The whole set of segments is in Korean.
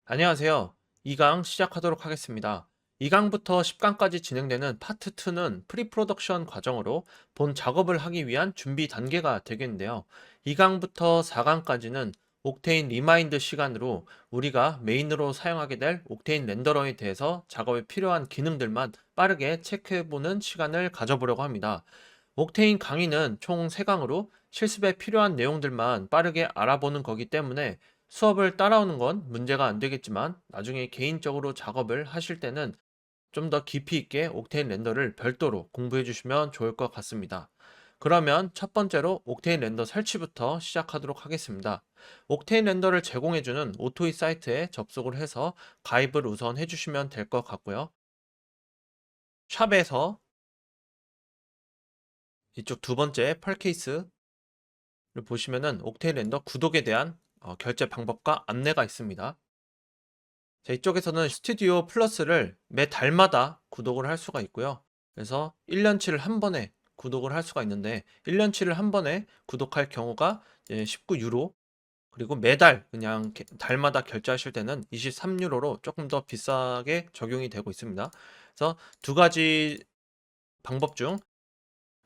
안녕하세요. 2강 시작하도록 하겠습니다. 2강부터 10강까지 진행되는 파트 2는 프리프로덕션 과정으로 본 작업을 하기 위한 준비 단계가 되겠는데요. 2강부터 4강까지는 옥테인 리마인드 시간으로 우리가 메인으로 사용하게 될 옥테인 렌더러에 대해서 작업에 필요한 기능들만 빠르게 체크해보는 시간을 가져보려고 합니다. 옥테인 강의는 총 3강으로 실습에 필요한 내용들만 빠르게 알아보는 거기 때문에 수업을 따라오는 건 문제가 안 되겠지만 나중에 개인적으로 작업을 하실 때는 좀 더 깊이 있게 옥테인 렌더를 별도로 공부해 주시면 좋을 것 같습니다. 그러면 첫 번째로 옥테인 렌더 설치부터 시작하도록 하겠습니다. 옥테인 렌더를 제공해주는 오토이 사이트에 접속을 해서 가입을 우선 해주시면 될 것 같고요. 샵에서 이쪽 두 번째 펄 케이스를 보시면은 옥테인 렌더 구독에 대한 결제 방법과 안내가 있습니다. 자, 이쪽에서는 스튜디오 플러스를 매 달마다 구독을 할 수가 있고요. 그래서 1년치를 한 번에 구독을 할 수가 있는데 1년치를 한 번에 구독할 경우가 19유로, 그리고 매달 그냥 달마다 결제하실 때는 23유로로 조금 더 비싸게 적용이 되고 있습니다. 그래서 두 가지 방법 중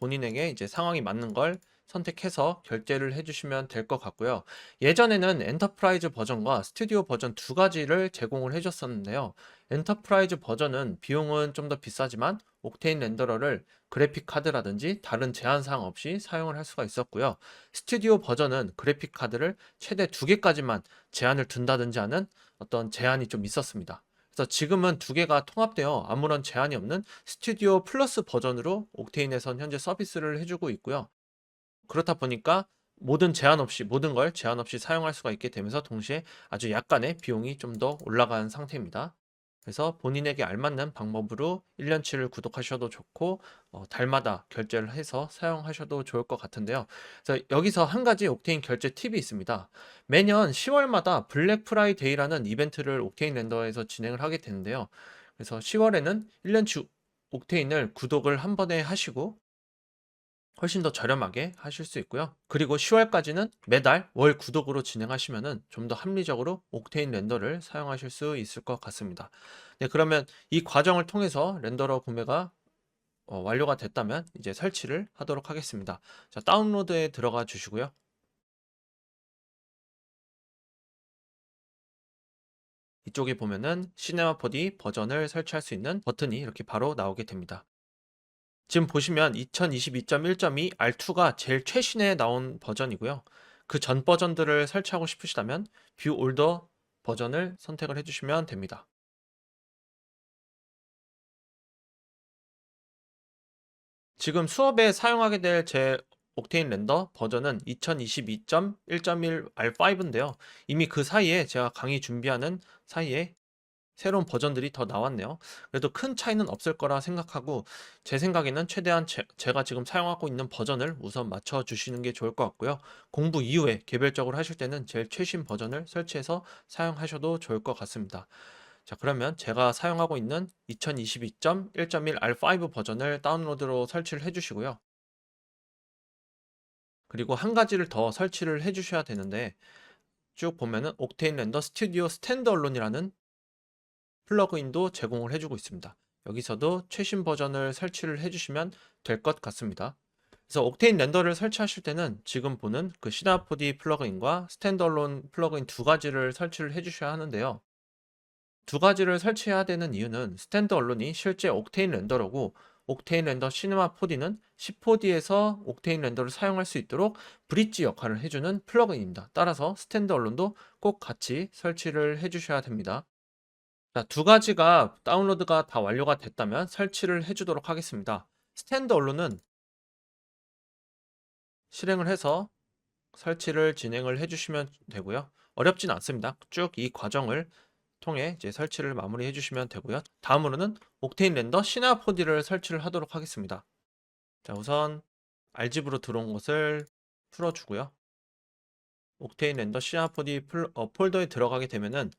본인에게 이제 상황이 맞는 걸 선택해서 결제를 해주시면 될 것 같고요. 예전에는 엔터프라이즈 버전과 스튜디오 버전 두 가지를 제공을 해줬었는데요. 엔터프라이즈 버전은 비용은 좀 더 비싸지만 옥테인 렌더러를 그래픽 카드라든지 다른 제한 사항 없이 사용을 할 수가 있었고요. 스튜디오 버전은 그래픽 카드를 최대 2개까지만 제한을 둔다든지 하는 어떤 제한이 좀 있었습니다. 그래서 지금은 두 개가 통합되어 아무런 제한이 없는 스튜디오 플러스 버전으로 옥테인에선 현재 서비스를 해주고 있고요. 그렇다 보니까 모든 걸 제한 없이 사용할 수가 있게 되면서 동시에 아주 약간의 비용이 좀 더 올라간 상태입니다. 그래서 본인에게 알맞는 방법으로 1년치를 구독하셔도 좋고 달마다 결제를 해서 사용하셔도 좋을 것 같은데요. 그래서 여기서 한 가지 옥테인 결제 팁이 있습니다. 매년 10월마다 블랙 프라이데이라는 이벤트를 옥테인 렌더에서 진행을 하게 되는데요. 그래서 10월에는 1년치 옥테인을 구독을 한 번에 하시고 훨씬 더 저렴하게 하실 수 있고요. 그리고 10월까지는 매달 월 구독으로 진행하시면은 좀 더 합리적으로 옥테인 렌더를 사용하실 수 있을 것 같습니다. 네, 그러면 이 과정을 통해서 렌더러 구매가 완료가 됐다면 이제 설치를 하도록 하겠습니다. 자, 다운로드에 들어가 주시고요. 이쪽에 보면은 시네마 4D 버전을 설치할 수 있는 버튼이 이렇게 바로 나오게 됩니다. 지금 보시면 2022.1.2 R2가 제일 최신에 나온 버전이고요. 그 전 버전들을 설치하고 싶으시다면 뷰 올더 버전을 선택을 해주시면 됩니다. 지금 수업에 사용하게 될 제 옥테인 렌더 버전은 2022.1.1 R5인데요. 이미 그 사이에 제가 강의 준비하는 사이에 새로운 버전들이 더 나왔네요. 그래도 큰 차이는 없을 거라 생각하고 제 생각에는 최대한 제가 지금 사용하고 있는 버전을 우선 맞춰 주시는 게 좋을 것 같고요. 공부 이후에 개별적으로 하실 때는 제일 최신 버전을 설치해서 사용하셔도 좋을 것 같습니다. 자, 그러면 제가 사용하고 있는 2022.1.1 R5 버전을 다운로드로 설치를 해 주시고요. 그리고 한 가지를 더 설치를 해 주셔야 되는데 쭉 보면은 옥테인 렌더 스튜디오 스탠드얼론이라는 플러그인도 제공을 해주고 있습니다. 여기서도 최신 버전을 설치를 해주시면 될 것 같습니다. 그래서 옥테인 렌더를 설치하실 때는 지금 보는 그 시나포디 플러그인과 스탠드얼론 플러그인 두 가지를 설치를 해주셔야 하는데요. 두 가지를 설치해야 되는 이유는 스탠드얼론이 실제 옥테인 렌더러고 옥테인 렌더 시네마 4D는 104D에서 옥테인 렌더를 사용할 수 있도록 브릿지 역할을 해주는 플러그인입니다. 따라서 스탠드얼론도 꼭 같이 설치를 해주셔야 됩니다. 자, 두 가지가 다운로드가 다 완료가 됐다면 설치를 해 주도록 하겠습니다. 스탠드 언론은 실행을 해서 설치를 진행을 해 주시면 되고요. 어렵진 않습니다. 쭉 이 과정을 통해 이제 설치를 마무리해 주시면 되고요. 다음으로는 옥테인 렌더 시나포디를 설치를 하도록 하겠습니다. 자, 우선 R집으로 들어온 것을 풀어 주고요. 옥테인 렌더 시나포디 폴더에 들어가게 되면은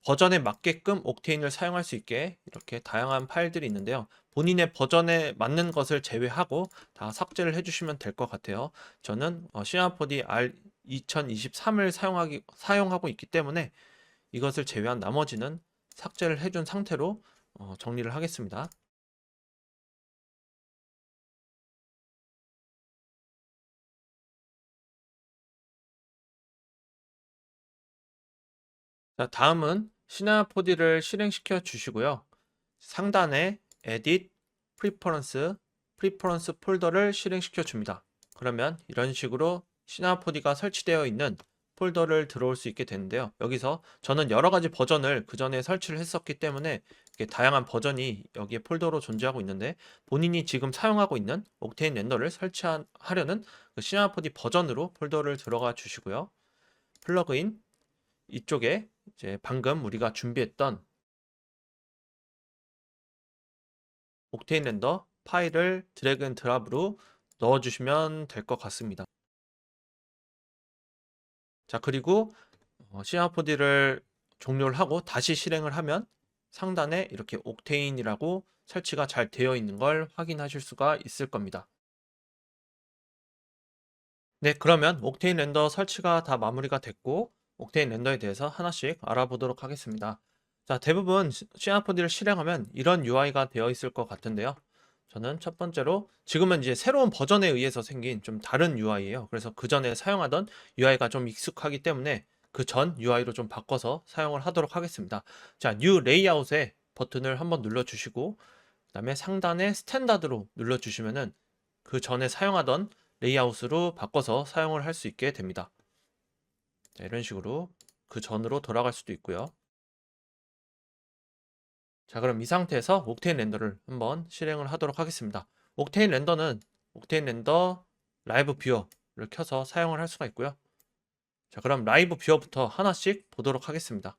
버전에 맞게끔 옥테인을 사용할 수 있게 이렇게 다양한 파일들이 있는데요. 본인의 버전에 맞는 것을 제외하고 다 삭제를 해주시면 될 것 같아요. 저는 시나포디 R 2023을 사용하고 있기 때문에 이것을 제외한 나머지는 삭제를 해준 상태로 정리를 하겠습니다. 자, 다음은 시나포디를 실행시켜 주시고요. 상단에 Edit, Preference 폴더를 실행시켜 줍니다. 그러면 이런 식으로 시나포디가 설치되어 있는 폴더를 들어올 수 있게 되는데요. 여기서 저는 여러 가지 버전을 그 전에 설치를 했었기 때문에 이렇게 다양한 버전이 여기에 폴더로 존재하고 있는데, 본인이 지금 사용하고 있는 옥테인 렌더를 설치하려는 그 시나포디 버전으로 폴더를 들어가 주시고요. 플러그인 이쪽에 이제 방금 우리가 준비했던 옥테인 렌더 파일을 드래그 앤 드랍으로 넣어주시면 될 것 같습니다. 자, 그리고 시나포디를 종료를 하고 다시 실행을 하면 상단에 이렇게 옥테인이라고 설치가 잘 되어 있는 걸 확인하실 수가 있을 겁니다. 네, 그러면 옥테인 렌더 설치가 다 마무리가 됐고, 옥테인 렌더에 대해서 하나씩 알아보도록 하겠습니다. 자, 대부분 시나포디를 실행하면 이런 UI가 되어 있을 것 같은데요. 저는 첫 번째로 지금은 이제 새로운 버전에 의해서 생긴 좀 다른 UI예요. 그래서 그 전에 사용하던 UI가 좀 익숙하기 때문에 그 전 UI로 좀 바꿔서 사용을 하도록 하겠습니다. 자, 뉴 레이아웃에 버튼을 한번 눌러주시고, 그다음에 상단에 스탠다드로 눌러주시면은 그 전에 사용하던 레이아웃으로 바꿔서 사용을 할 수 있게 됩니다. 자, 이런 식으로 그 전으로 돌아갈 수도 있고요. 자, 그럼 이 상태에서 옥테인 렌더를 한번 실행을 하도록 하겠습니다. 옥테인 렌더는 옥테인 렌더 라이브 뷰어를 켜서 사용을 할 수가 있고요. 자, 그럼 라이브 뷰어부터 하나씩 보도록 하겠습니다.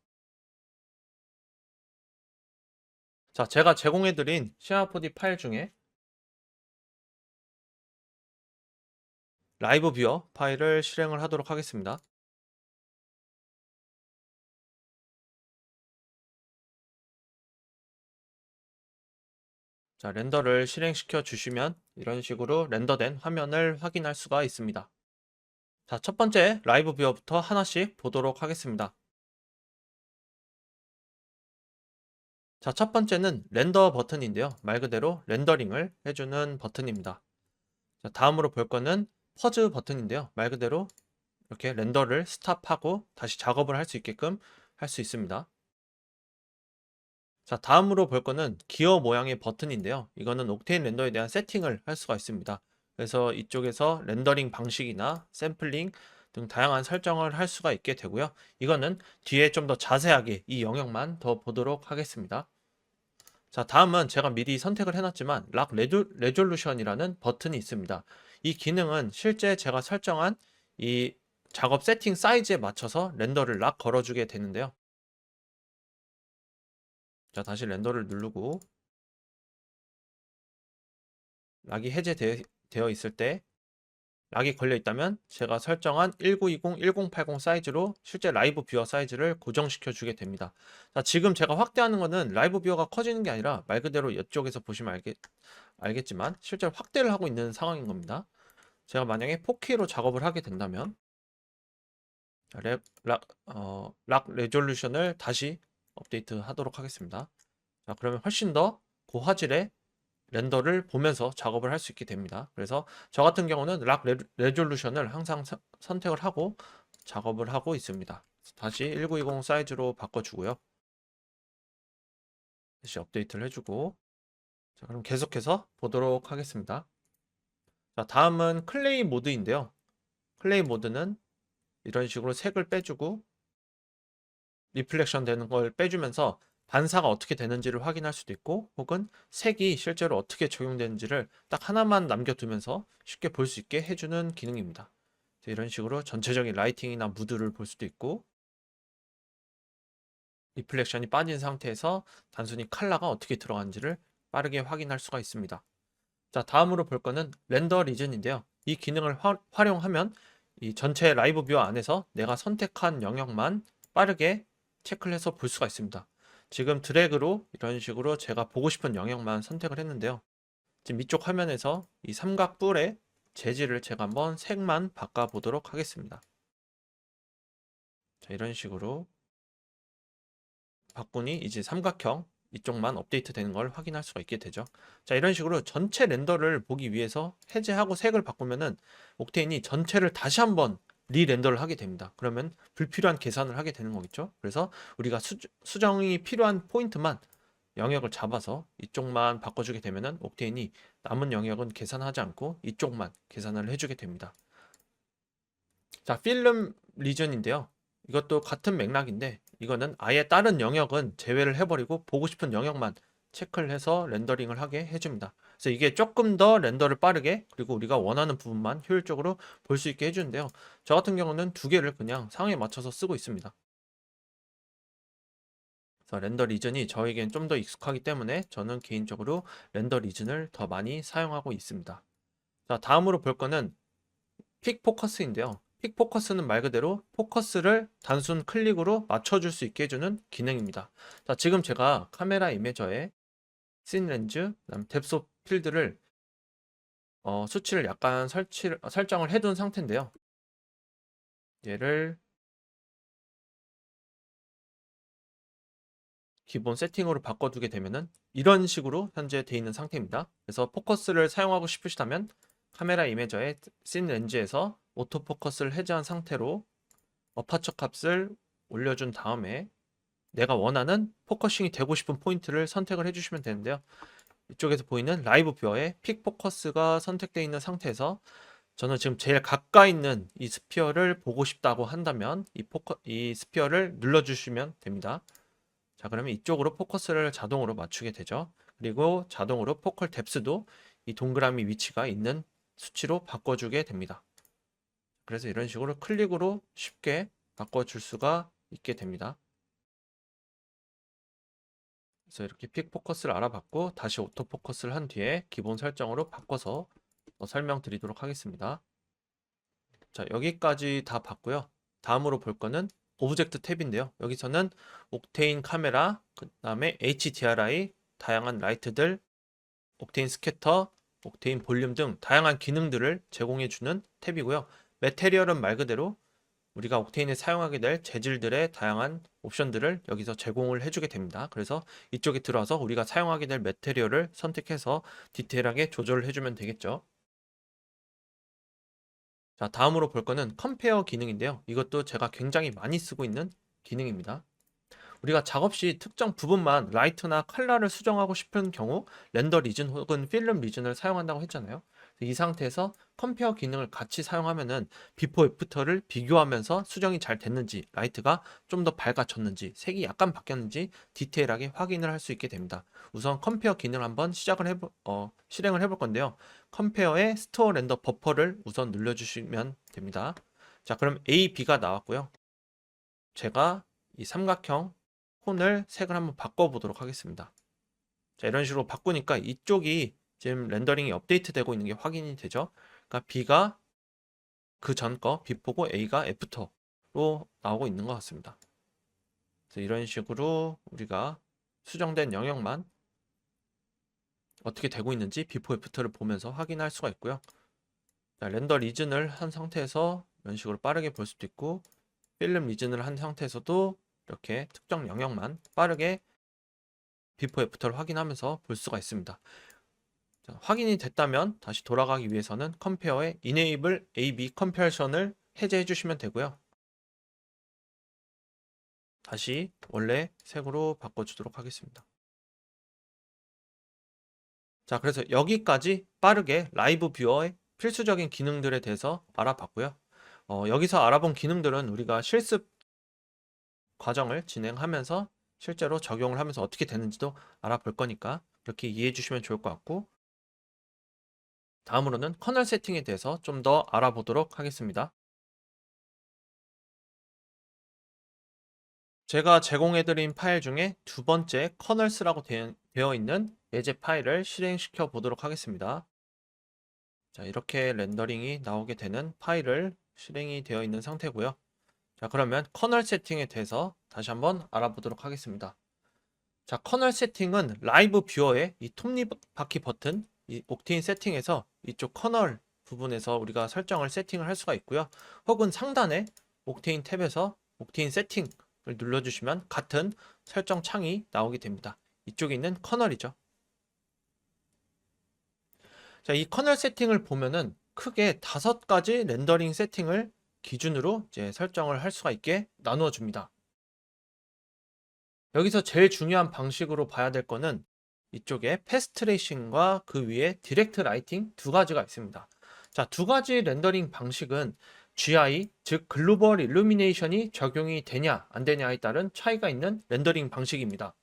자, 제가 제공해드린 시나포디 파일 중에 라이브 뷰어 파일을 실행을 하도록 하겠습니다. 자, 렌더를 실행시켜 주시면 이런 식으로 렌더된 화면을 확인할 수가 있습니다. 자, 첫 번째 라이브 뷰어부터 하나씩 보도록 하겠습니다. 자, 첫 번째는 렌더 버튼인데요. 말 그대로 렌더링을 해주는 버튼입니다. 자, 다음으로 볼 거는 퍼즈 버튼인데요. 말 그대로 이렇게 렌더를 스탑하고 다시 작업을 할 수 있게끔 할 수 있습니다. 자, 다음으로 볼 거는 기어 모양의 버튼인데요. 이거는 옥테인 렌더에 대한 세팅을 할 수가 있습니다. 그래서 이쪽에서 렌더링 방식이나 샘플링 등 다양한 설정을 할 수가 있게 되고요. 이거는 뒤에 좀 더 자세하게 이 영역만 더 보도록 하겠습니다. 자, 다음은 제가 미리 선택을 해놨지만 락 레졸루션이라는 버튼이 있습니다. 이 기능은 실제 제가 설정한 이 작업 세팅 사이즈에 맞춰서 렌더를 락 걸어주게 되는데요. 자, 다시 렌더를 누르고 락이 해제되어 있을 때 락이 걸려 있다면 제가 설정한 1920, 1080 사이즈로 실제 라이브 뷰어 사이즈를 고정시켜 주게 됩니다. 자, 지금 제가 확대하는 거는 라이브 뷰어가 커지는 게 아니라 말 그대로 이쪽에서 보시면 알겠지만 실제로 확대를 하고 있는 상황인 겁니다. 제가 만약에 4K로 작업을 하게 된다면 락 레졸루션을 다시 업데이트 하도록 하겠습니다. 자, 그러면 훨씬 더 고화질의 렌더를 보면서 작업을 할 수 있게 됩니다. 그래서 저 같은 경우는 락 레졸루션을 항상 선택을 하고 작업을 하고 있습니다. 다시 1920 사이즈로 바꿔주고요. 다시 업데이트를 해주고, 자, 그럼 계속해서 보도록 하겠습니다. 자, 다음은 클레이 모드인데요. 클레이 모드는 이런 식으로 색을 빼주고 리플렉션 되는 걸 빼주면서 반사가 어떻게 되는지를 확인할 수도 있고, 혹은 색이 실제로 어떻게 적용되는지를 딱 하나만 남겨두면서 쉽게 볼 수 있게 해주는 기능입니다. 이런 식으로 전체적인 라이팅이나 무드를 볼 수도 있고, 리플렉션이 빠진 상태에서 단순히 컬러가 어떻게 들어간지를 빠르게 확인할 수가 있습니다. 자, 다음으로 볼 거는 렌더 리전인데요. 이 기능을 활용하면 이 전체 라이브 뷰어 안에서 내가 선택한 영역만 빠르게 체크를 해서 볼 수가 있습니다. 지금 드래그로 이런 식으로 제가 보고 싶은 영역만 선택을 했는데요. 지금 이쪽 화면에서 이 삼각뿔의 재질을 제가 한번 색만 바꿔 보도록 하겠습니다. 자, 이런 식으로 바꾸니 이제 삼각형 이쪽만 업데이트 되는 걸 확인할 수가 있게 되죠. 자, 이런 식으로 전체 렌더를 보기 위해서 해제하고 색을 바꾸면은 옥테인이 전체를 다시 한번 리렌더를 하게 됩니다. 그러면 불필요한 계산을 하게 되는 거겠죠. 그래서 우리가 수정이 필요한 포인트만 영역을 잡아서 이쪽만 바꿔주게 되면은 옥테인이 남은 영역은 계산하지 않고 이쪽만 계산을 해주게 됩니다. 자, 필름 리전인데요. 이것도 같은 맥락인데 이거는 아예 다른 영역은 제외를 해버리고 보고 싶은 영역만 체크를 해서 렌더링을 하게 해줍니다. 그래서 이게 조금 더 렌더를 빠르게 그리고 우리가 원하는 부분만 효율적으로 볼 수 있게 해주는데요. 저 같은 경우는 두 개를 그냥 상황에 맞춰서 쓰고 있습니다. 그래서 렌더 리전이 저에겐 좀 더 익숙하기 때문에 저는 개인적으로 렌더 리전을 더 많이 사용하고 있습니다. 자, 다음으로 볼 거는 픽 포커스인데요. 픽 포커스는 말 그대로 포커스를 단순 클릭으로 맞춰줄 수 있게 해주는 기능입니다. 자, 지금 제가 카메라 이미저에 씬 렌즈, 그다음 뎁스 오브 필드를 수치를 약간 설정을 해둔 상태인데요. 얘를 기본 세팅으로 바꿔두게 되면은 이런 식으로 현재 되어 있는 상태입니다. 그래서 포커스를 사용하고 싶으시다면 카메라 이미저의 씬 렌즈에서 오토포커스를 해제한 상태로 어퍼처 값을 올려준 다음에 내가 원하는 포커싱이 되고 싶은 포인트를 선택을 해주시면 되는데요. 이쪽에서 보이는 라이브 뷰어에 픽 포커스가 선택되어 있는 상태에서 저는 지금 제일 가까이 있는 이 스피어를 보고 싶다고 한다면 이 스피어를 눌러주시면 됩니다. 자, 그러면 이쪽으로 포커스를 자동으로 맞추게 되죠. 그리고 자동으로 포컬 뎁스도 이 동그라미 위치가 있는 수치로 바꿔주게 됩니다. 그래서 이런 식으로 클릭으로 쉽게 바꿔줄 수가 있게 됩니다. 그래서 이렇게 픽 포커스를 알아봤고 다시 오토 포커스를 한 뒤에 기본 설정으로 바꿔서 설명드리도록 하겠습니다. 자, 여기까지 다 봤고요. 다음으로 볼 거는 오브젝트 탭인데요. 여기서는 옥테인 카메라, 그 다음에 HDRI, 다양한 라이트들, 옥테인 스캐터, 옥테인 볼륨 등 다양한 기능들을 제공해주는 탭이고요. 매테리얼은 말 그대로 우리가 옥테인에 사용하게 될 재질들의 다양한 옵션들을 여기서 제공을 해주게 됩니다. 그래서 이쪽에 들어와서 우리가 사용하게 될 매테리얼을 선택해서 디테일하게 조절을 해주면 되겠죠. 자, 다음으로 볼 거는 컴페어 기능인데요. 이것도 제가 굉장히 많이 쓰고 있는 기능입니다. 우리가 작업 시 특정 부분만 라이트나 컬러를 수정하고 싶은 경우 렌더 리전 혹은 필름 리전을 사용한다고 했잖아요. 이 상태에서 컴페어 기능을 같이 사용하면은 비포 애프터를 비교하면서 수정이 잘 됐는지, 라이트가 좀 더 밝아졌는지, 색이 약간 바뀌었는지 디테일하게 확인을 할 수 있게 됩니다. 우선 컴페어 기능을 한번 실행을 해볼 건데요. 컴페어의 스토어 렌더 버퍼를 우선 눌러주시면 됩니다. 자, 그럼 A, B가 나왔고요. 제가 이 삼각형 폰을 색을 한번 바꿔보도록 하겠습니다. 자, 이런 식으로 바꾸니까 이쪽이 지금 렌더링이 업데이트 되고 있는 게 확인이 되죠. 그러니까 B가 그 전 거 비포고 A가 애프터로 나오고 있는 것 같습니다. 그래서 이런 식으로 우리가 수정된 영역만 어떻게 되고 있는지 비포 애프터를 보면서 확인할 수가 있고요. 자, 렌더 리즌을 한 상태에서 이런 식으로 빠르게 볼 수도 있고 필름 리즌을 한 상태에서도 이렇게 특정 영역만 빠르게 비포 애프터를 확인하면서 볼 수가 있습니다. 자, 확인이 됐다면 다시 돌아가기 위해서는 컴페어의 Enable A/B Comparison을 해제해 주시면 되고요. 다시 원래 색으로 바꿔주도록 하겠습니다. 자, 그래서 여기까지 빠르게 라이브 뷰어의 필수적인 기능들에 대해서 알아봤고요. 여기서 알아본 기능들은 우리가 실습 과정을 진행하면서 실제로 적용을 하면서 어떻게 되는지도 알아볼 거니까 그렇게 이해해 주시면 좋을 것 같고, 다음으로는 커널 세팅에 대해서 좀 더 알아보도록 하겠습니다. 제가 제공해드린 파일 중에 두 번째 커널스라고 되어 있는 예제 파일을 실행시켜 보도록 하겠습니다. 자, 이렇게 렌더링이 나오게 되는 파일을 실행이 되어 있는 상태고요. 자, 그러면 커널 세팅에 대해서 다시 한번 알아보도록 하겠습니다. 자, 커널 세팅은 라이브 뷰어의 이 톱니바퀴 버튼, 이 옥테인 세팅에서 이쪽 커널 부분에서 우리가 설정을 세팅을 할 수가 있고요. 혹은 상단에 옥테인 탭에서 옥테인 세팅을 눌러주시면 같은 설정 창이 나오게 됩니다. 이쪽에 있는 커널이죠. 자, 이 커널 세팅을 보면은 크게 5가지 렌더링 세팅을 기준으로 이제 설정을 할 수가 있게 나누어 줍니다. 여기서 제일 중요한 방식으로 봐야 될 거는 이쪽에 패스트 트레이싱과 그 위에 디렉트 라이팅 2가지가 있습니다. 자, 2가지 렌더링 방식은 GI, 즉 글로벌 일루미네이션이 적용이 되냐 안 되냐에 따른 차이가 있는 렌더링 방식입니다.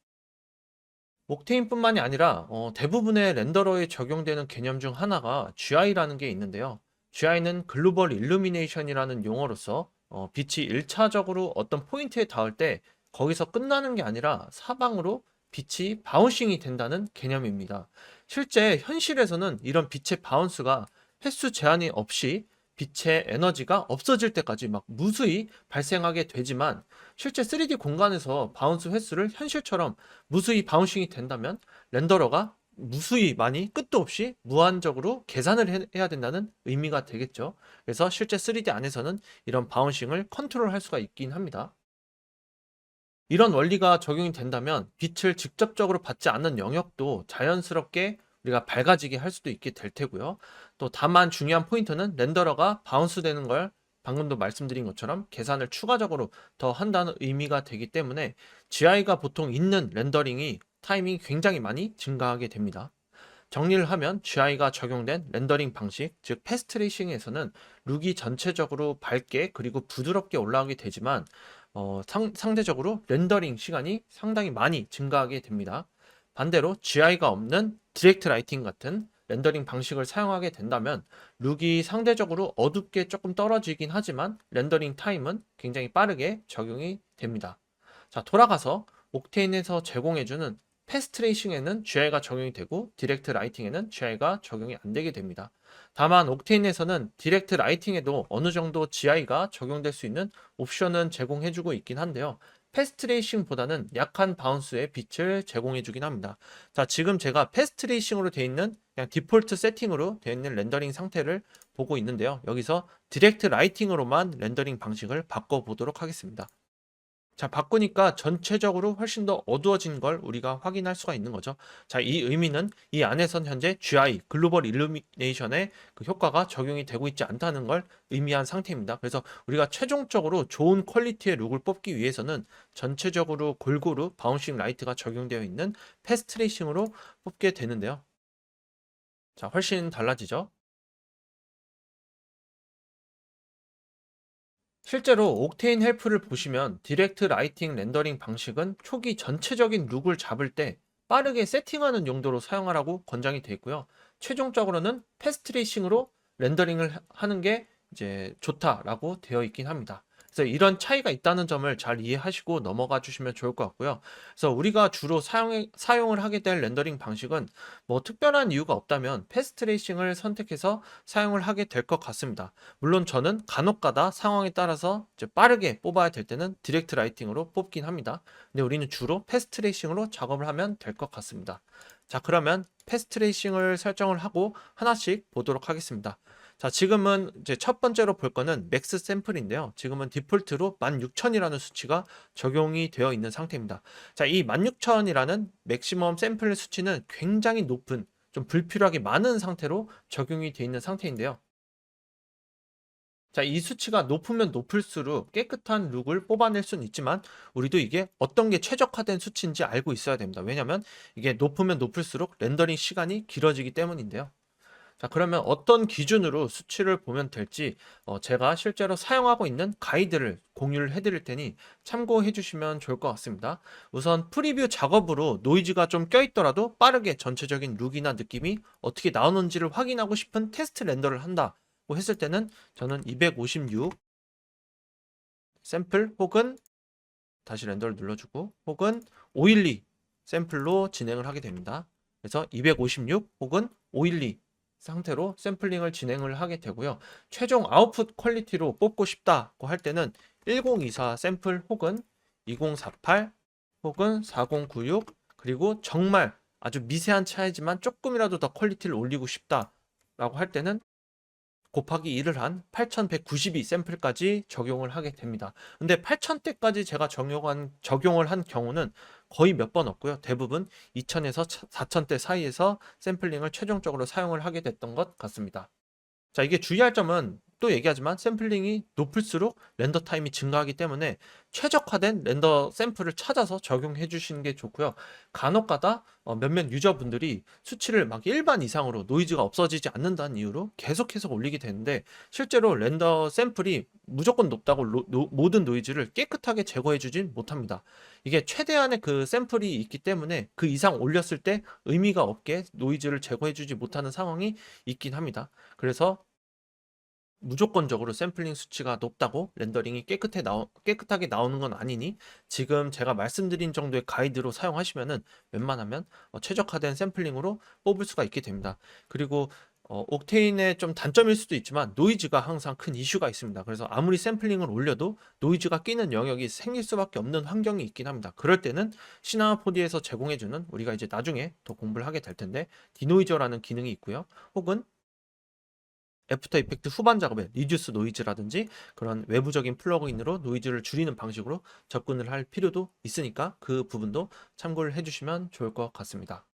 옥테인뿐만이 아니라 대부분의 렌더러에 적용되는 개념 중 하나가 GI라는 게 있는데요. GI는 글로벌 일루미네이션이라는 용어로서 빛이 1차적으로 어떤 포인트에 닿을 때 거기서 끝나는 게 아니라 사방으로 빛이 바운싱이 된다는 개념입니다. 실제 현실에서는 이런 빛의 바운스가 횟수 제한이 없이 빛의 에너지가 없어질 때까지 막 무수히 발생하게 되지만 실제 3D 공간에서 바운스 횟수를 현실처럼 무수히 바운싱이 된다면 렌더러가 무수히 많이 끝도 없이 무한적으로 계산을 해야 된다는 의미가 되겠죠. 그래서 실제 3D 안에서는 이런 바운싱을 컨트롤할 수가 있긴 합니다. 이런 원리가 적용이 된다면 빛을 직접적으로 받지 않는 영역도 자연스럽게 우리가 밝아지게 할 수도 있게 될 테고요. 또 다만 중요한 포인트는 렌더러가 바운스 되는 걸 방금도 말씀드린 것처럼 계산을 추가적으로 더 한다는 의미가 되기 때문에 GI가 보통 있는 렌더링이 타이밍이 굉장히 많이 증가하게 됩니다. 정리를 하면 GI가 적용된 렌더링 방식, 즉 패스트 트레이싱에서는 룩이 전체적으로 밝게 그리고 부드럽게 올라오게 되지만 상대적으로 렌더링 시간이 상당히 많이 증가하게 됩니다. 반대로 GI가 없는 디렉트 라이팅 같은 렌더링 방식을 사용하게 된다면 룩이 상대적으로 어둡게 조금 떨어지긴 하지만 렌더링 타임은 굉장히 빠르게 적용이 됩니다. 자, 돌아가서 옥테인에서 제공해주는 패스트 트레이싱에는 GI가 적용이 되고 디렉트 라이팅에는 GI가 적용이 안 되게 됩니다. 다만 옥테인에서는 디렉트 라이팅에도 어느 정도 GI가 적용될 수 있는 옵션은 제공해주고 있긴 한데요. 패스트 트레이싱보다는 약한 바운스의 빛을 제공해주긴 합니다. 자, 지금 제가 패스트 트레이싱으로 되어 있는 그냥 디폴트 세팅으로 되어 있는 렌더링 상태를 보고 있는데요. 여기서 디렉트 라이팅으로만 렌더링 방식을 바꿔보도록 하겠습니다. 자, 바꾸니까 전체적으로 훨씬 더 어두워진 걸 우리가 확인할 수가 있는 거죠. 자, 이 의미는 이 안에선 현재 GI, 글로벌 일루미네이션의 그 효과가 적용이 되고 있지 않다는 걸 의미한 상태입니다. 그래서 우리가 최종적으로 좋은 퀄리티의 룩을 뽑기 위해서는 전체적으로 골고루 바운싱 라이트가 적용되어 있는 패스트 트레이싱으로 뽑게 되는데요. 자, 훨씬 달라지죠. 실제로 옥테인 헬프를 보시면 디렉트 라이팅 렌더링 방식은 초기 전체적인 룩을 잡을 때 빠르게 세팅하는 용도로 사용하라고 권장이 되어 있고요. 최종적으로는 패스트 트레이싱으로 렌더링을 하는 게 이제 좋다라고 되어 있긴 합니다. 그래서 이런 차이가 있다는 점을 잘 이해하시고 넘어가 주시면 좋을 것 같고요. 그래서 우리가 주로 사용을 하게 될 렌더링 방식은 뭐 특별한 이유가 없다면 패스트 트레이싱을 선택해서 사용을 하게 될 것 같습니다. 물론 저는 간혹가다 상황에 따라서 이제 빠르게 뽑아야 될 때는 디렉트 라이팅으로 뽑긴 합니다. 근데 우리는 주로 패스트 트레이싱으로 작업을 하면 될 것 같습니다. 자, 그러면 패스트 트레이싱을 설정을 하고 하나씩 보도록 하겠습니다. 자, 지금은 이제 첫 번째로 볼 거는 맥스 샘플인데요. 지금은 디폴트로 16,000이라는 수치가 적용이 되어 있는 상태입니다. 자, 이 16,000이라는 맥시멈 샘플 수치는 굉장히 높은, 좀 불필요하게 많은 상태로 적용이 되어 있는 상태인데요. 자, 이 수치가 높으면 높을수록 깨끗한 룩을 뽑아낼 수는 있지만 우리도 이게 어떤 게 최적화된 수치인지 알고 있어야 됩니다. 왜냐하면 이게 높으면 높을수록 렌더링 시간이 길어지기 때문인데요. 자, 그러면 어떤 기준으로 수치를 보면 될지 제가 실제로 사용하고 있는 가이드를 공유를 해드릴 테니 참고해 주시면 좋을 것 같습니다. 우선 프리뷰 작업으로 노이즈가 좀 껴있더라도 빠르게 전체적인 룩이나 느낌이 어떻게 나오는지를 확인하고 싶은 테스트 렌더를 한다고 했을 때는 저는 256 샘플 혹은 다시 렌더를 눌러주고 혹은 512 샘플로 진행을 하게 됩니다. 그래서 256 혹은 512 상태로 샘플링을 진행을 하게 되고요. 최종 아웃풋 퀄리티로 뽑고 싶다고 할 때는 1024 샘플 혹은 2048 혹은 4096 그리고 정말 아주 미세한 차이지만 조금이라도 더 퀄리티를 올리고 싶다라고 할 때는 곱하기 2를 한 8192 샘플까지 적용을 하게 됩니다. 근데 8000대까지 제가 적용을 한 경우는 거의 몇 번 없고요. 대부분 2000에서 4000대 사이에서 샘플링을 최종적으로 사용을 하게 됐던 것 같습니다. 자, 이게 주의할 점은 또 얘기하지만 샘플링이 높을수록 렌더 타임이 증가하기 때문에 최적화된 렌더 샘플을 찾아서 적용해 주시는 게 좋고요. 간혹가다 몇몇 유저분들이 수치를 막 일반 이상으로 노이즈가 없어지지 않는다는 이유로 계속해서 올리게 되는데, 실제로 렌더 샘플이 무조건 높다고 모든 노이즈를 깨끗하게 제거해 주진 못합니다. 이게 최대한의 그 샘플이 있기 때문에 그 이상 올렸을 때 의미가 없게 노이즈를 제거해 주지 못하는 상황이 있긴 합니다. 그래서 무조건적으로 샘플링 수치가 높다고 렌더링이 깨끗하게 나오는 건 아니니, 지금 제가 말씀드린 정도의 가이드로 사용하시면은 웬만하면 최적화된 샘플링으로 뽑을 수가 있게 됩니다. 그리고 옥테인의 좀 단점일 수도 있지만 노이즈가 항상 큰 이슈가 있습니다. 그래서 아무리 샘플링을 올려도 노이즈가 끼는 영역이 생길 수밖에 없는 환경이 있긴 합니다. 그럴 때는 시나포디에서 제공해주는, 우리가 이제 나중에 더 공부를 하게 될 텐데, 디노이저라는 기능이 있고요. 혹은 애프터 이펙트 후반 작업에 리듀스 노이즈라든지 그런 외부적인 플러그인으로 노이즈를 줄이는 방식으로 접근을 할 필요도 있으니까 그 부분도 참고를 해주시면 좋을 것 같습니다.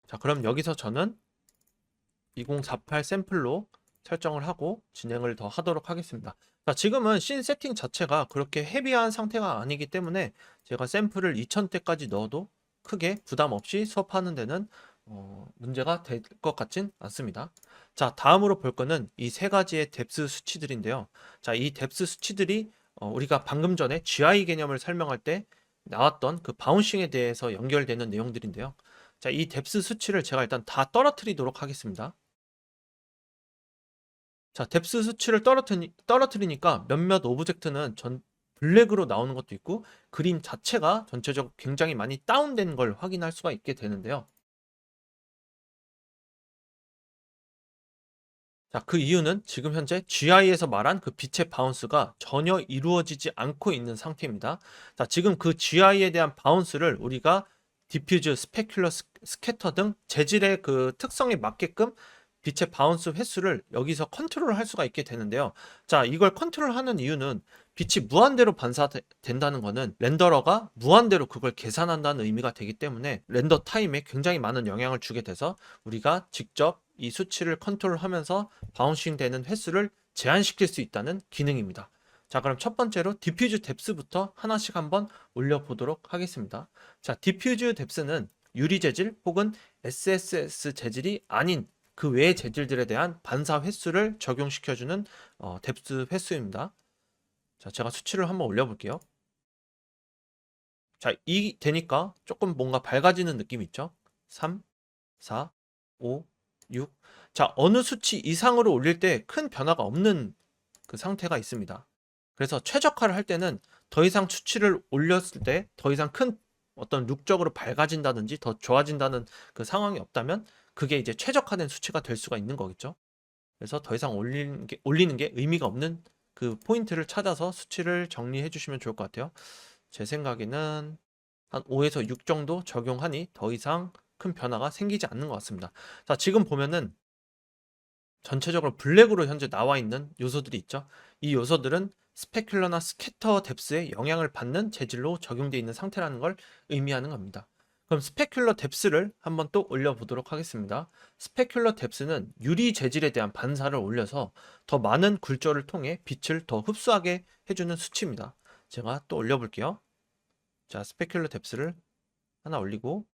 자, 그럼 여기서 저는 2048 샘플로 설정을 하고 진행을 더 하도록 하겠습니다. 자, 지금은 씬 세팅 자체가 그렇게 헤비한 상태가 아니기 때문에 제가 샘플을 2000대까지 넣어도 크게 부담 없이 수업하는 데는 문제가 될 것 같진 않습니다. 자, 다음으로 볼 거는 이 세 가지의 뎁스 수치들인데요. 자, 이 뎁스 수치들이 우리가 방금 전에 GI 개념을 설명할 때 나왔던 그 바운싱에 대해서 연결되는 내용들인데요. 자, 이 뎁스 수치를 제가 일단 다 떨어뜨리도록 하겠습니다. 자, 뎁스 수치를 떨어뜨리니까 몇몇 오브젝트는 블랙으로 나오는 것도 있고, 그림 자체가 전체적으로 굉장히 많이 다운된 걸 확인할 수가 있게 되는데요. 자, 그 이유는 지금 현재 GI에서 말한 그 빛의 바운스가 전혀 이루어지지 않고 있는 상태입니다. 자, 지금 그 GI에 대한 바운스를 우리가 디퓨즈, 스페큘러, 스캐터 등 재질의 그 특성에 맞게끔 빛의 바운스 횟수를 여기서 컨트롤할 수가 있게 되는데요. 자, 이걸 컨트롤하는 이유는 빛이 무한대로 반사된다는 것은 렌더러가 무한대로 그걸 계산한다는 의미가 되기 때문에 렌더 타임에 굉장히 많은 영향을 주게 돼서 우리가 직접 이 수치를 컨트롤하면서 바운싱 되는 횟수를 제한시킬 수 있다는 기능입니다. 자, 그럼 첫 번째로 디퓨즈 뎁스부터 하나씩 한번 올려보도록 하겠습니다. 자, 디퓨즈 뎁스는 유리 재질 혹은 SSS 재질이 아닌 그 외의 재질들에 대한 반사 횟수를 적용시켜주는 뎁스 횟수입니다. 자, 제가 수치를 한번 올려볼게요. 자, 이 되니까 조금 뭔가 밝아지는 느낌 있죠? 3, 4, 5, 6. 자, 어느 수치 이상으로 올릴 때 큰 변화가 없는 그 상태가 있습니다. 그래서 최적화를 할 때는 더 이상 수치를 올렸을 때 더 이상 큰 어떤 룩적으로 밝아진다든지 더 좋아진다는 그 상황이 없다면 그게 이제 최적화된 수치가 될 수가 있는 거겠죠. 그래서 더 이상 올리는 게 의미가 없는 그 포인트를 찾아서 수치를 정리해 주시면 좋을 것 같아요. 제 생각에는 한 5에서 6 정도 적용하니 더 이상 큰 변화가 생기지 않는 것 같습니다. 자, 지금 보면은 전체적으로 블랙으로 현재 나와 있는 요소들이 있죠. 이 요소들은 스페큘러나 스캐터 뎁스에 영향을 받는 재질로 적용되어 있는 상태라는 걸 의미하는 겁니다. 그럼 스페큘러 뎁스를 한번 또 올려보도록 하겠습니다. 스페큘러 뎁스는 유리 재질에 대한 반사를 올려서 더 많은 굴절을 통해 빛을 더 흡수하게 해주는 수치입니다. 제가 또 올려볼게요. 자, 스페큘러 뎁스를 하나 올리고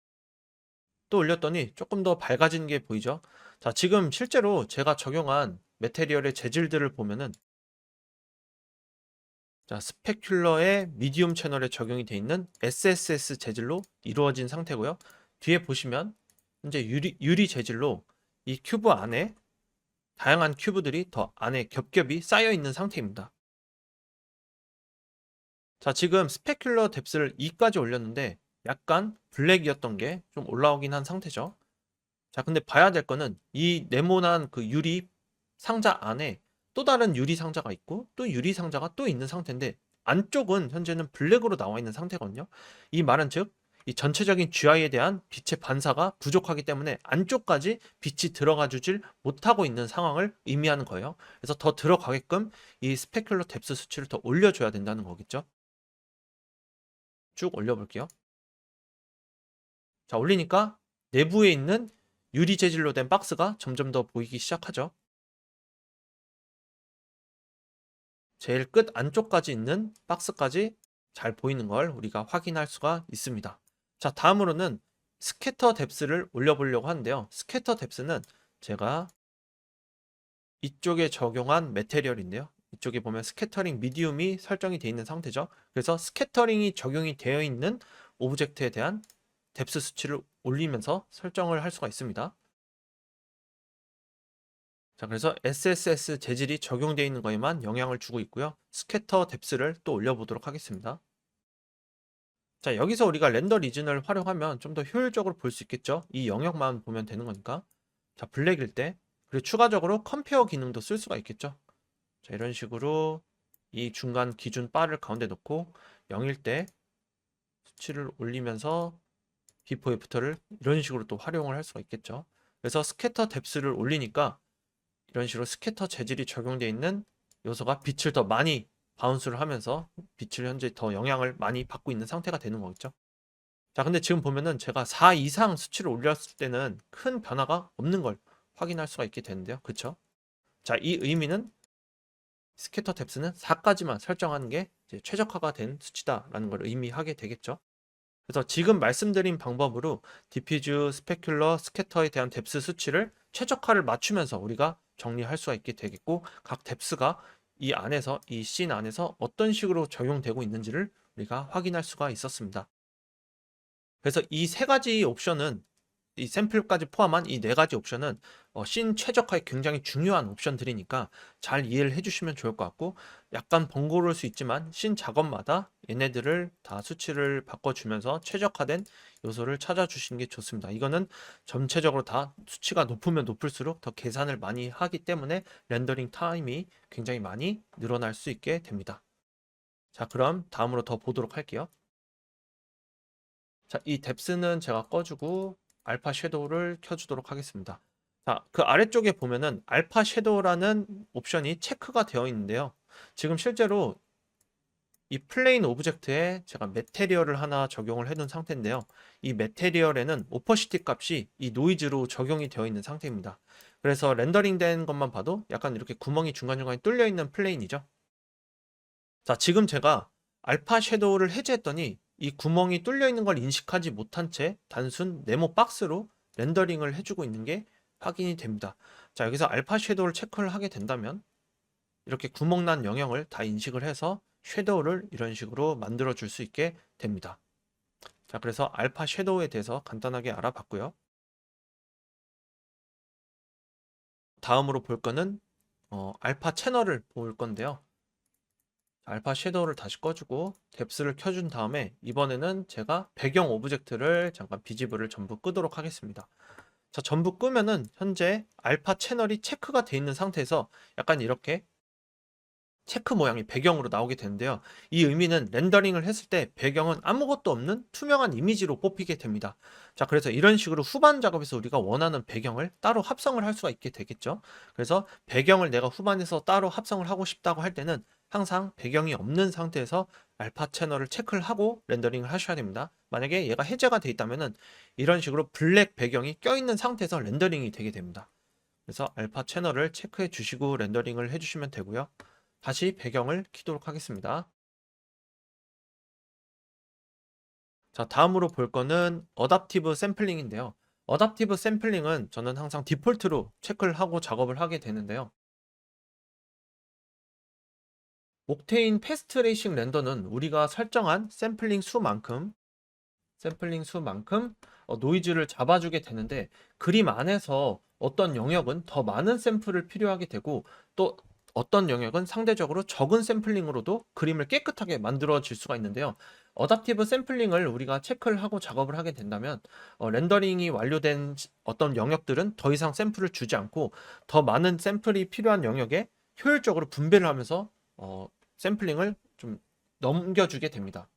또 올렸더니 조금 더 밝아진 게 보이죠? 자, 지금 실제로 제가 적용한 매테리얼의 재질들을 보면은, 자, 스페큘러의 미디움 채널에 적용이 되어 있는 SSS 재질로 이루어진 상태고요. 뒤에 보시면 현재 유리 재질로 이 큐브 안에 다양한 큐브들이 더 안에 겹겹이 쌓여 있는 상태입니다. 자, 지금 스페큘러 뎁스를 2까지 올렸는데 약간 블랙이었던 게 좀 올라오긴 한 상태죠. 자, 근데 봐야 될 거는 이 네모난 그 유리 상자 안에 또 다른 유리 상자가 있고 또 유리 상자가 또 있는 상태인데, 안쪽은 현재는 블랙으로 나와 있는 상태거든요. 이 말은 즉 이 전체적인 GI에 대한 빛의 반사가 부족하기 때문에 안쪽까지 빛이 들어가 주질 못하고 있는 상황을 의미하는 거예요. 그래서 더 들어가게끔 이 스페큘러 뎁스 수치를 더 올려줘야 된다는 거겠죠. 쭉 올려볼게요. 자, 올리니까 내부에 있는 유리 재질로 된 박스가 점점 더 보이기 시작하죠. 제일 끝 안쪽까지 있는 박스까지 잘 보이는 걸 우리가 확인할 수가 있습니다. 자, 다음으로는 스캐터 뎁스를 올려보려고 하는데요. 스캐터 뎁스는 제가 이쪽에 적용한 매테리얼인데요. 이쪽에 보면 스캐터링 미디움이 설정이 되어 있는 상태죠. 그래서 스캐터링이 적용이 되어 있는 오브젝트에 대한 뎁스 수치를 올리면서 설정을 할 수가 있습니다. 자, 그래서 SSS 재질이 적용되어 있는 거에만 영향을 주고 있고요. 스캐터 뎁스를 또 올려보도록 하겠습니다. 자, 여기서 우리가 렌더 리즌을 활용하면 좀 더 효율적으로 볼 수 있겠죠. 이 영역만 보면 되는 거니까. 자, 블랙일 때, 그리고 추가적으로 컴페어 기능도 쓸 수가 있겠죠. 자, 이런 식으로 이 중간 기준 바를 가운데 놓고 0일 때 수치를 올리면서 비포 애프터를 이런 식으로 또 활용을 할 수가 있겠죠. 그래서 스캐터 뎁스를 올리니까 이런 식으로 스캐터 재질이 적용되어 있는 요소가 빛을 더 많이 바운스를 하면서 빛을 현재 더 영향을 많이 받고 있는 상태가 되는 거겠죠. 자, 근데 지금 보면은 제가 4 이상 수치를 올렸을 때는 큰 변화가 없는 걸 확인할 수가 있게 되는데요. 그쵸? 자, 이 의미는 스캐터 뎁스는 4까지만 설정하는 게 이제 최적화가 된 수치다라는 걸 의미하게 되겠죠. 그래서 지금 말씀드린 방법으로 디퓨즈, 스페큘러, 스캐터에 대한 뎁스 수치를 최적화를 맞추면서 우리가 정리할 수가 있게 되겠고, 각 뎁스가 이 안에서, 이 씬 안에서 어떤 식으로 적용되고 있는지를 우리가 확인할 수가 있었습니다. 그래서 이 세 가지 옵션은, 이 샘플까지 포함한 이 네 가지 옵션은 씬 최적화에 굉장히 중요한 옵션들이니까 잘 이해를 해주시면 좋을 것 같고, 약간 번거로울 수 있지만 씬 작업마다 얘네들을 다 수치를 바꿔주면서 최적화된 요소를 찾아주시는 게 좋습니다. 이거는 전체적으로 다 수치가 높으면 높을수록 더 계산을 많이 하기 때문에 렌더링 타임이 굉장히 많이 늘어날 수 있게 됩니다. 자, 그럼 다음으로 더 보도록 할게요. 자, 이 뎁스는 제가 꺼주고 알파 섀도우를 켜주도록 하겠습니다. 자, 그 아래쪽에 보면은 알파 섀도우라는 옵션이 체크가 되어 있는데요. 지금 실제로 이 플레인 오브젝트에 제가 매테리얼을 하나 적용을 해둔 상태인데요. 이 매테리얼에는 오퍼시티 값이 이 노이즈로 적용이 되어 있는 상태입니다. 그래서 렌더링 된 것만 봐도 약간 이렇게 구멍이 중간중간에 뚫려 있는 플레인이죠. 자, 지금 제가 알파 섀도우를 해제했더니 이 구멍이 뚫려 있는 걸 인식하지 못한 채 단순 네모 박스로 렌더링을 해주고 있는 게 확인이 됩니다. 자, 여기서 알파 섀도우를 체크를 하게 된다면 이렇게 구멍 난 영역을 다 인식을 해서 섀도우를 이런 식으로 만들어 줄 수 있게 됩니다. 자, 그래서 알파 섀도우에 대해서 간단하게 알아봤고요. 다음으로 볼 거는 알파 채널을 볼 건데요. 알파 섀도우를 다시 꺼주고 뎁스를 켜준 다음에 이번에는 제가 배경 오브젝트를 잠깐 비지블을 전부 끄도록 하겠습니다. 자, 전부 끄면은 현재 알파 채널이 체크가 되어 있는 상태에서 약간 이렇게 체크 모양이 배경으로 나오게 되는데요. 이 의미는 렌더링을 했을 때 배경은 아무것도 없는 투명한 이미지로 뽑히게 됩니다. 자, 그래서 이런 식으로 후반 작업에서 우리가 원하는 배경을 따로 합성을 할 수가 있게 되겠죠. 그래서 배경을 내가 후반에서 따로 합성을 하고 싶다고 할 때는 항상 배경이 없는 상태에서 알파 채널을 체크를 하고 렌더링을 하셔야 됩니다. 만약에 얘가 해제가 돼 있다면은 이런 식으로 블랙 배경이 껴있는 상태에서 렌더링이 되게 됩니다. 그래서 알파 채널을 체크해 주시고 렌더링을 해주시면 되고요. 다시 배경을 켜도록 하겠습니다. 자, 다음으로 볼 거는 어답티브 샘플링인데요. 어답티브 샘플링은 저는 항상 디폴트로 체크를 하고 작업을 하게 되는데요. 옥테인 패스트 레이싱 렌더는 우리가 설정한 샘플링 수만큼 노이즈를 잡아주게 되는데, 그림 안에서 어떤 영역은 더 많은 샘플을 필요하게 되고 또 어떤 영역은 상대적으로 적은 샘플링으로도 그림을 깨끗하게 만들어질 수가 있는데요. 어답티브 샘플링을 우리가 체크를 하고 작업을 하게 된다면 렌더링이 완료된 어떤 영역들은 더 이상 샘플을 주지 않고 더 많은 샘플이 필요한 영역에 효율적으로 분배를 하면서 샘플링을 좀 넘겨주게 됩니다.